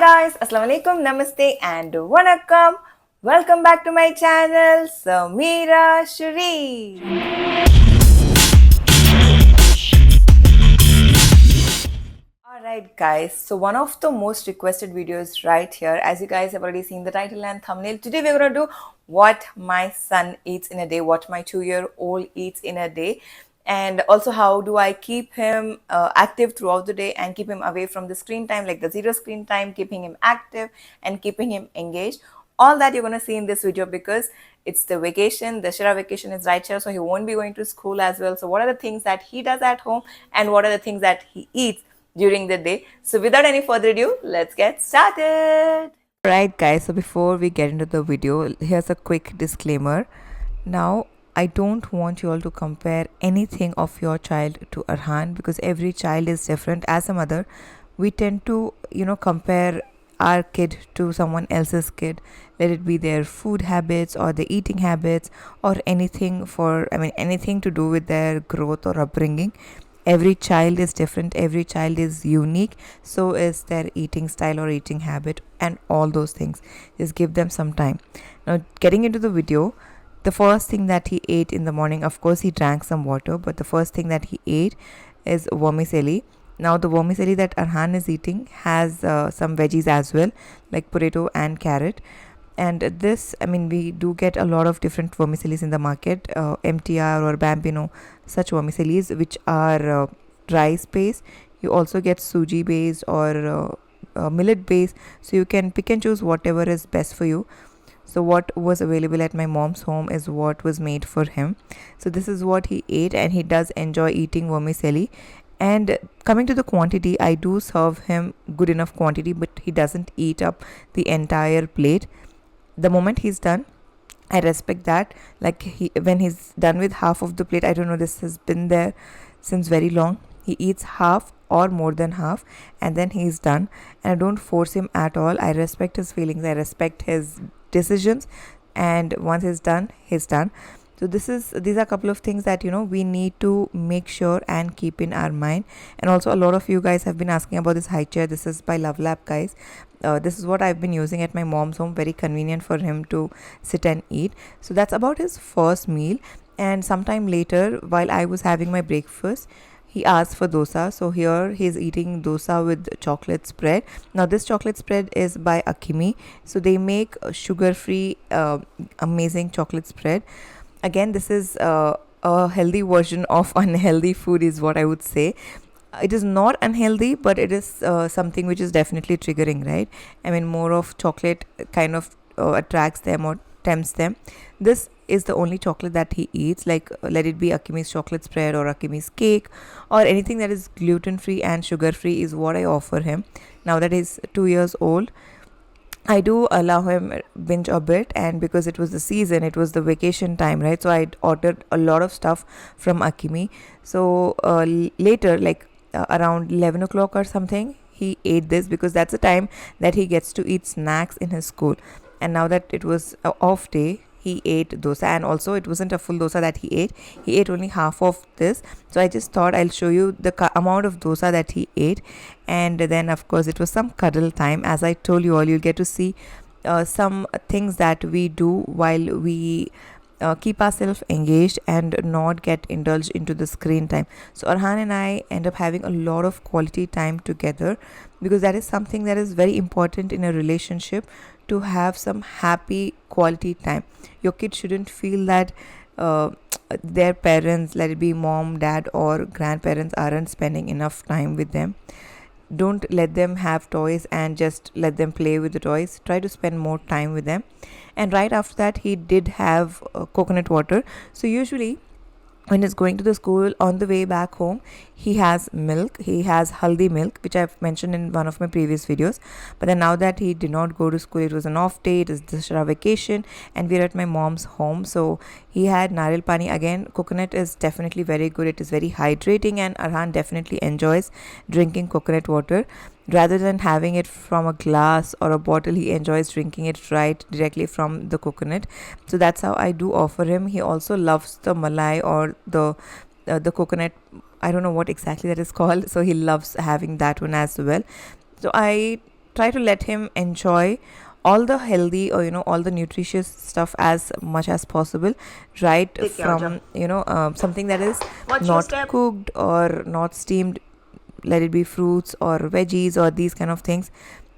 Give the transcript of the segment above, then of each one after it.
guys, Assalamu alaikum, Namaste and Wanakam. Welcome back to my channel, Sameera Sherief. Alright guys, so one of the most requested videos right here, as you guys have already seen the title and thumbnail. Today we're going to do what my son eats in a day, what my 2-year-old eats in a day, and also how do I keep him active throughout the day and keep him away from the screen time, like the zero screen time, keeping him active and keeping him engaged. All that you're going to see in this video because it's the vacation, the Shira vacation is right here, so he won't be going to school as well. So what are the things that he does at home and what are the things that he eats during the day? So without any further ado, let's get started. Right guys, so before we get into the video, here's a quick disclaimer. Now I don't want you all to compare anything of your child to Arhan because every child is different. As a mother, we tend to compare our kid to someone else's kid, let it be their food habits or the eating habits or anything anything to do with their growth or upbringing. Every child is different, every child is unique, so is their eating style or eating habit and all those things. Just give them some time. Now getting into the video, the first thing that he ate in the morning, of course he drank some water, but the first thing that he ate is vermicelli. Now the vermicelli that Arhan is eating has some veggies as well, like potato and carrot. And this, we do get a lot of different vermicellis in the market, MTR or Bambino, such vermicellis which are rice based. You also get suji based or millet based, so you can pick and choose whatever is best for you. So what was available at my mom's home is what was made for him. So this is what he ate, and he does enjoy eating vermicelli. And coming to the quantity, I do serve him good enough quantity, but he doesn't eat up the entire plate. The moment he's done, I respect that. Like when he's done with half of the plate, I don't know, this has been there since very long. He eats half or more than half and then he's done, and I don't force him at all. I respect his feelings, I respect his decisions, and once he's done, he's done. So these are a couple of things that we need to make sure and keep in our mind. And also a lot of you guys have been asking about this high chair. This is by Luvlap, guys. This is what I've been using at my mom's home. Very convenient for him to sit and eat. So that's about his first meal. And sometime later, while I was having my breakfast, he asked for dosa. So here he's eating dosa with chocolate spread. Now this chocolate spread is by Akimi. So they make sugar-free amazing chocolate spread. Again, this is a healthy version of unhealthy food is what I would say. It is not unhealthy, but it is something which is definitely triggering, right? More of chocolate kind of attracts them or tempts them. This is the only chocolate that he eats, like let it be Akimi's chocolate spread or Akimi's cake or anything that is gluten free and sugar free is what I offer him. Now that he's 2 years old, I do allow him binge a bit, and because it was the season, it was the vacation time, right? So I ordered a lot of stuff from Akimi. So later, like around 11 o'clock or something, he ate this because that's the time that he gets to eat snacks in his school. And now that it was an off day, he ate dosa, and also it wasn't a full dosa that he ate only half of this. So I just thought I'll show you the amount of dosa that he ate. And then of course it was some cuddle time. As I told you all, you'll get to see some things that we do while we keep ourselves engaged and not get indulged into the screen time. So Arhan and I end up having a lot of quality time together because that is something that is very important in a relationship, to have some happy quality time. Your kid shouldn't feel that their parents, let it be mom, dad or grandparents, aren't spending enough time with them. Don't let them have toys and just let them play with the toys. Try to spend more time with them. And right after that, he did have coconut water. So usually when he's going to the school, on the way back home, he has milk. He has haldi milk, which I've mentioned in one of my previous videos. But then now that he did not go to school, it was an off day, it is the Shara vacation, and we're at my mom's home. So he had nariyal pani. Again, coconut is definitely very good. It is very hydrating, and Arhan definitely enjoys drinking coconut water. Rather than having it from a glass or a bottle, he enjoys drinking it right directly from the coconut. So that's how I do offer him. He also loves the malai or the coconut. I don't know what exactly that is called. So he loves having that one as well. So I try to let him enjoy all the healthy, or all the nutritious stuff as much as possible, right? From something that is not cooked or not steamed, let it be fruits or veggies or these kind of things,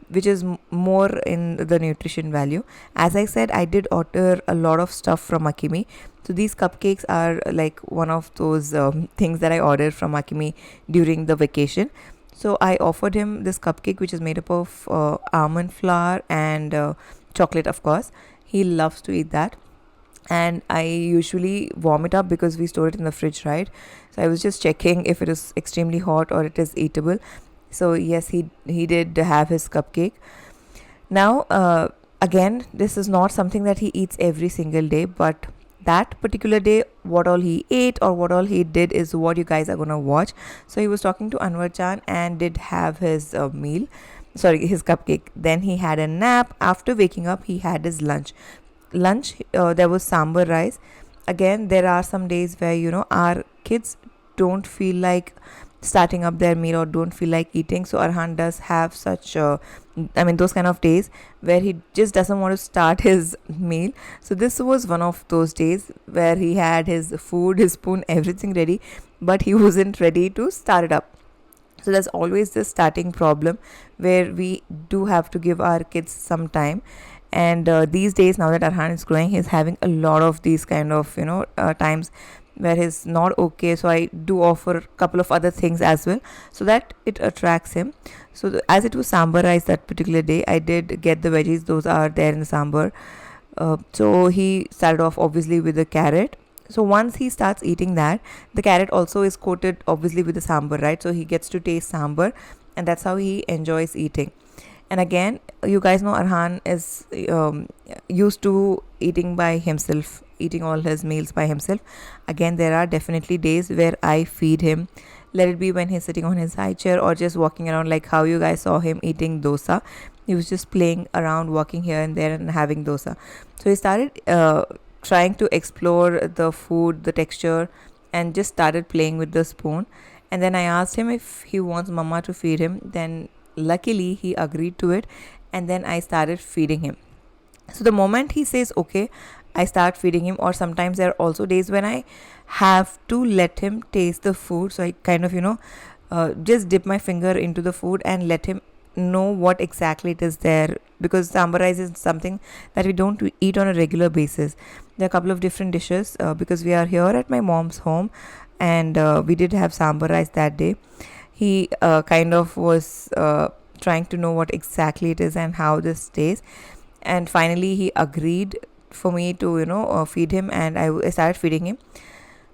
which is more in the nutrition value. As I said, I did order a lot of stuff from Akimi. So these cupcakes are like one of those things that I ordered from Akimi during the vacation. So I offered him this cupcake, which is made up of almond flour and chocolate, of course. He loves to eat that. And I usually warm it up because we store it in the fridge, right? So I was just checking if it is extremely hot or it is eatable. So yes, he did have his cupcake. Now again, this is not something that he eats every single day, but that particular day, what all he ate or what all he did is what you guys are gonna watch. So he was talking to Anwar Chan and did have his meal, sorry, his cupcake. Then he had a nap. After waking up, he had his lunch. There was sambar rice. Again, there are some days where our kids don't feel like starting up their meal or don't feel like eating. So Arhan does have such those kind of days where he just doesn't want to start his meal. So this was one of those days where he had his food, his spoon, everything ready, but he wasn't ready to start it up. So there's always this starting problem where we do have to give our kids some time. And these days, now that Arhan is growing, he's having a lot of these kind of times where he's not okay. So I do offer a couple of other things as well, so that it attracts him. So as it was sambar rice that particular day, I did get the veggies, those are there in the sambar. So he started off obviously with the carrot. So once he starts eating that, the carrot also is coated obviously with the sambar, right? So he gets to taste sambar, and that's how he enjoys eating. And again, you guys know Arhan is used to eating by himself, eating all his meals by himself. Again, there are definitely days where I feed him, let it be when he's sitting on his high chair or just walking around, like how you guys saw him eating dosa. He was just playing around, walking here and there and having dosa. So he started trying to explore the food, the texture, and just started playing with the spoon. And then I asked him if he wants mama to feed him. Then luckily he agreed to it, and then I started feeding him. So the moment he says okay, I start feeding him. Or sometimes there are also days when I have to let him taste the food. So I kind of just dip my finger into the food and let him know what exactly it is there, because sambar rice is something that we don't eat on a regular basis. There are a couple of different dishes because we are here at my mom's home, and we did have sambar rice that day. He kind of was trying to know what exactly it is and how this tastes, and finally he agreed for me to feed him, and I started feeding him.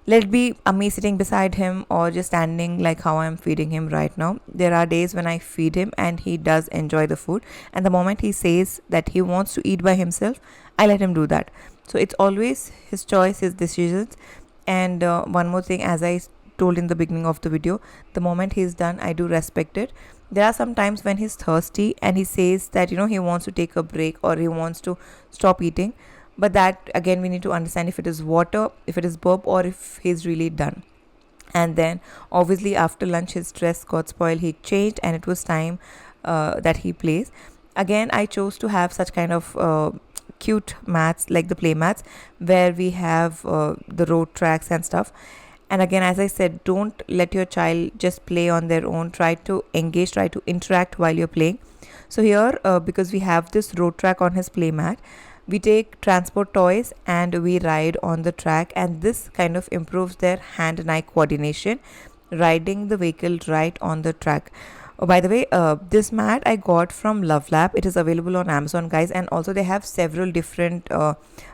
Let it be me sitting beside him or just standing like how I'm feeding him right now. There are days when I feed him and he does enjoy the food, and the moment he says that he wants to eat by himself, I let him do that. So it's always his choice, his decisions. And one more thing, as I told in the beginning of the video, the moment he's done, I do respect it. There are some times when he's thirsty and he says that he wants to take a break or he wants to stop eating, but that again we need to understand if it is water, if it is burp, or if he's really done. And then obviously after lunch his dress got spoiled, he changed, and it was time that he plays. Again, I chose to have such kind of cute mats, like the play mats, where we have the road tracks and stuff. And again, as I said, don't let your child just play on their own. Try to engage, try to interact while you're playing. So here, because we have this road track on his play mat, we take transport toys and we ride on the track, and this kind of improves their hand and eye coordination, riding the vehicle right on the track. Oh, by the way, this mat I got from Luvlap. It is available on Amazon, guys, and also they have several different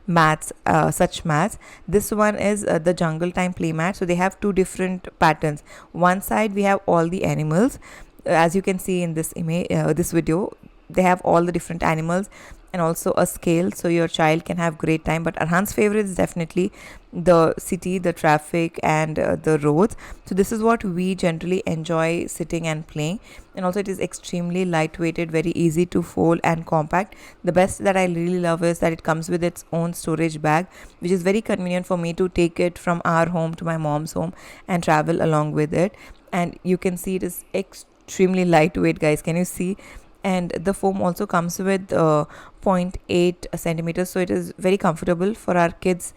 mats, such mats. This one is the Jungle Time play mat. So they have two different patterns. One side we have all the animals, as you can see in this image, this video. They have all the different animals and also a scale, so your child can have great time. But Arhan's favorite is definitely the city, the traffic, and the roads. So this is what we generally enjoy sitting and playing. And also it is extremely lightweighted, very easy to fold and compact. The best that I really love is that it comes with its own storage bag, which is very convenient for me to take it from our home to my mom's home and travel along with it. And you can see it is extremely lightweight, guys. Can you see? and the foam also comes with zero point 0.8 centimeters, so it is very comfortable for our kids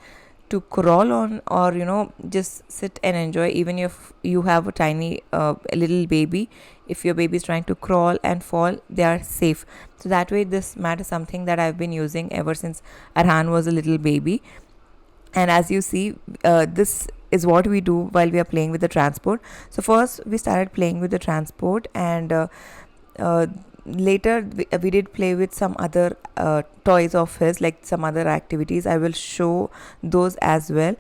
to crawl on, or just sit and enjoy. Even if you have a tiny a little baby, if your baby is trying to crawl and fall, they are safe. So that way, this mat is something that I've been using ever since Arhan was a little baby. And as you see, this is what we do while we are playing with the transport. So first we started playing with the transport, and uh, later we did play with some other toys of his, like some other activities. I will show those as well.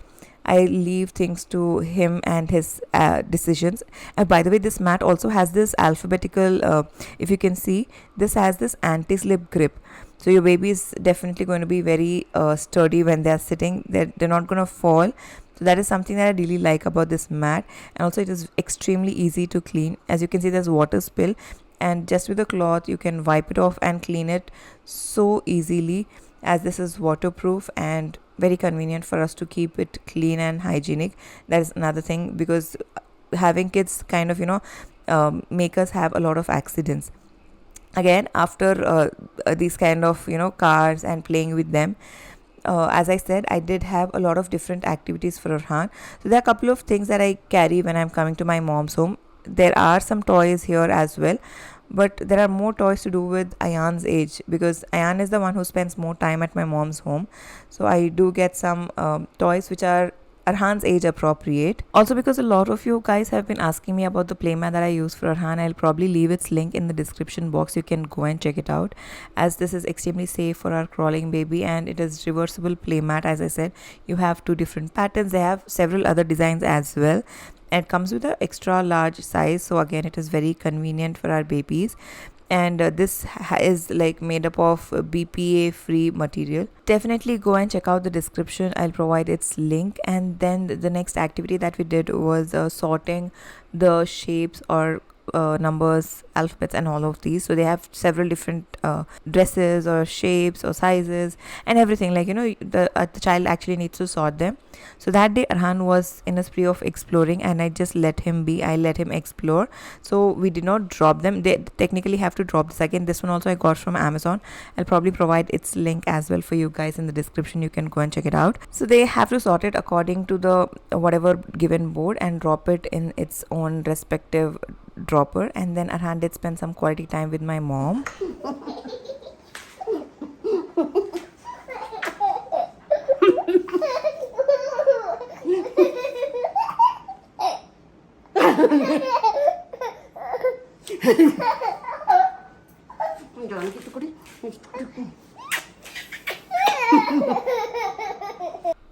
I leave things to him and his decisions. And by the way, this mat also has this alphabetical, if you can see, this has this anti-slip grip. So your baby is definitely going to be very sturdy when they are sitting. They're not going to fall. So that is something that I really like about this mat. And also it is extremely easy to clean. As you can see, there's water spill, and just with a cloth you can wipe it off and clean it so easily, as this is waterproof and very convenient for us to keep it clean and hygienic. That is another thing, because having kids kind of make us have a lot of accidents. Again, after these kind of cars and playing with them, as I said, I did have a lot of different activities for Orhan. So there are a couple of things that I carry when I'm coming to my mom's home. There are some toys here as well, but there are more toys to do with Ayan's age, because Ayan is the one who spends more time at my mom's home. So I do get some toys which are Arhan's age appropriate. Also, because a lot of you guys have been asking me about the playmat that I use for Arhan, I'll probably leave its link in the description box. You can go and check it out, as this is extremely safe for our crawling baby, and it is reversible playmat. As I said, you have two different patterns. They have several other designs as well, and it comes with a extra large size, so again it is very convenient for our babies. And this is like made up of BPA free material. Definitely go and check out the description, I'll provide its link. And then the next activity that we did was sorting the shapes or numbers, alphabets, and all of these. So they have several different dresses or shapes or sizes and everything, like the child actually needs to sort them. So that day Arhan was in a spree of exploring, and I just let him be. I let him explore. So we did not drop them. They technically have to drop this. Again, this one also I got from Amazon. I'll probably provide its link as well for you guys in the description. You can go and check it out. So they have to sort it according to the whatever given board and drop it in its own respective dropper. And then Arhan did spend some quality time with my mom.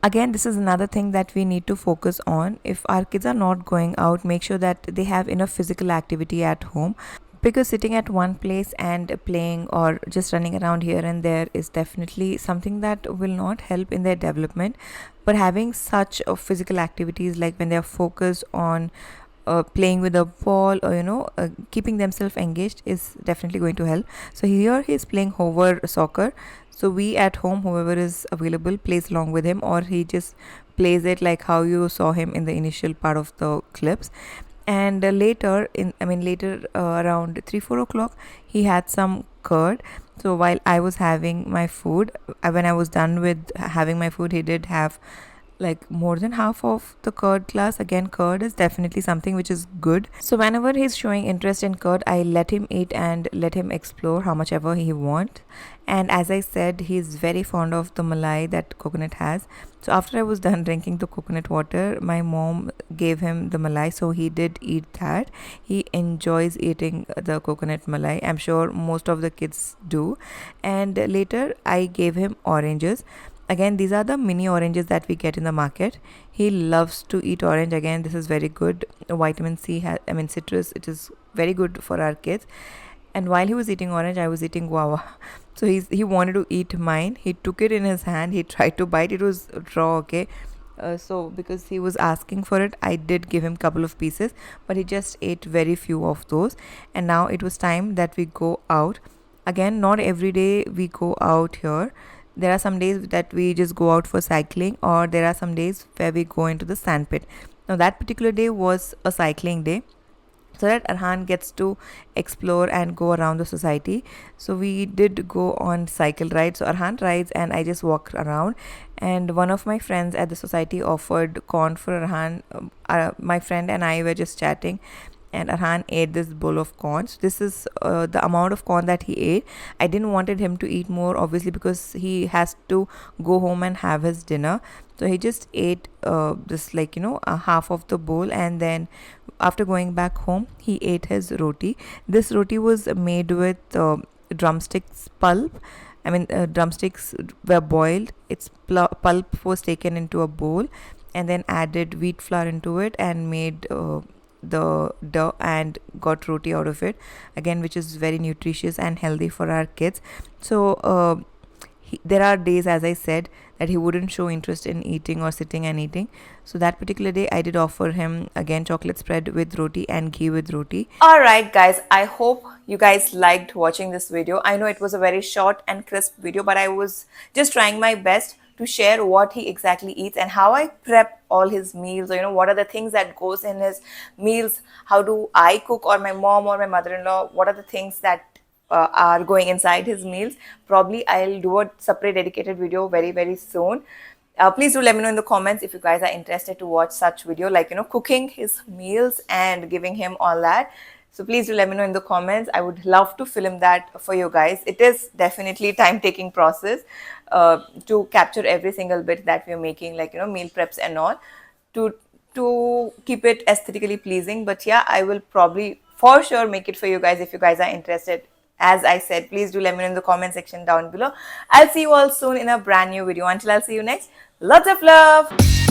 Again, this is another thing that we need to focus on. If our kids are not going out, make sure that they have enough physical activity at home, because sitting at one place and playing or just running around here and there is definitely something that will not help in their development. But having such physical activities, like when they are focused on playing with a ball, or keeping themselves engaged, is definitely going to help. So here he is playing hover soccer. So we at home, whoever is available, plays along with him, or he just plays it like how you saw him in the initial part of the clips. And later around 3-4 o'clock, he had some curd. So while I was having my food, when I was done with having my food, he did have like more than half of the curd glass. Again, curd is definitely something which is good. So whenever he's showing interest in curd, I let him eat and let him explore how much ever he wants. And as I said, he's very fond of the malai that coconut has. So after I was done drinking the coconut water, my mom gave him the malai, so he did eat that. He enjoys eating the coconut malai. I'm sure most of the kids do. And later I gave him oranges. Again, these are the mini oranges that we get in the market. He loves to eat orange. Again, this is very good. Vitamin C citrus, it is very good for our kids. And while he was eating orange, I was eating guava. So he wanted to eat mine. He took it in his hand. He tried to bite. It was raw, okay. So because he was asking for it, I did give him a couple of pieces, but he just ate very few of those. And now it was time that we go out. Again, not every day we go out here. There are some days that we just go out for cycling, or there are some days where we go into the sandpit. Now that particular day was a cycling day. so that Arhan gets to explore and go around the society. So we did go on cycle ride. So Arhan rides and I just walk around. And one of my friends at the society offered corn for Arhan. My friend and I were just chatting, and Arhan ate this bowl of corn. So this is the amount of corn that he ate. I didn't wanted him to eat more, obviously, because he has to go home and have his dinner. So he just ate this, like, half of the bowl, and then after going back home, he ate his roti. This roti was made with drumsticks pulp. I mean, drumsticks were boiled. Its pulp was taken into a bowl, and then added wheat flour into it and made the dough and got roti out of it, again, which is very nutritious and healthy for our kids. So there are days, as I said, that he wouldn't show interest in eating or sitting and eating. So that particular day I did offer him again chocolate spread with roti and ghee with roti. Alright guys, I hope you guys liked watching this video. I know it was a very short and crisp video, but I was just trying my best to share what he exactly eats and how I prep all his meals, or what are the things that goes in his meals, how do I cook, or my mom or my mother-in-law, what are the things that are going inside his meals. Probably I'll do a separate dedicated video very, very soon. Please do let me know in the comments if you guys are interested to watch such video, like cooking his meals and giving him all that. So please do let me know in the comments. I would love to film that for you guys. It is definitely time-taking process to capture every single bit that we're making, like meal preps and all, to keep it aesthetically pleasing. But yeah, I will probably for sure make it for you guys if you guys are interested. As I said, please do let me know in the comment section down below. I'll see you all soon in a brand new video. Until I'll see you next, lots of love.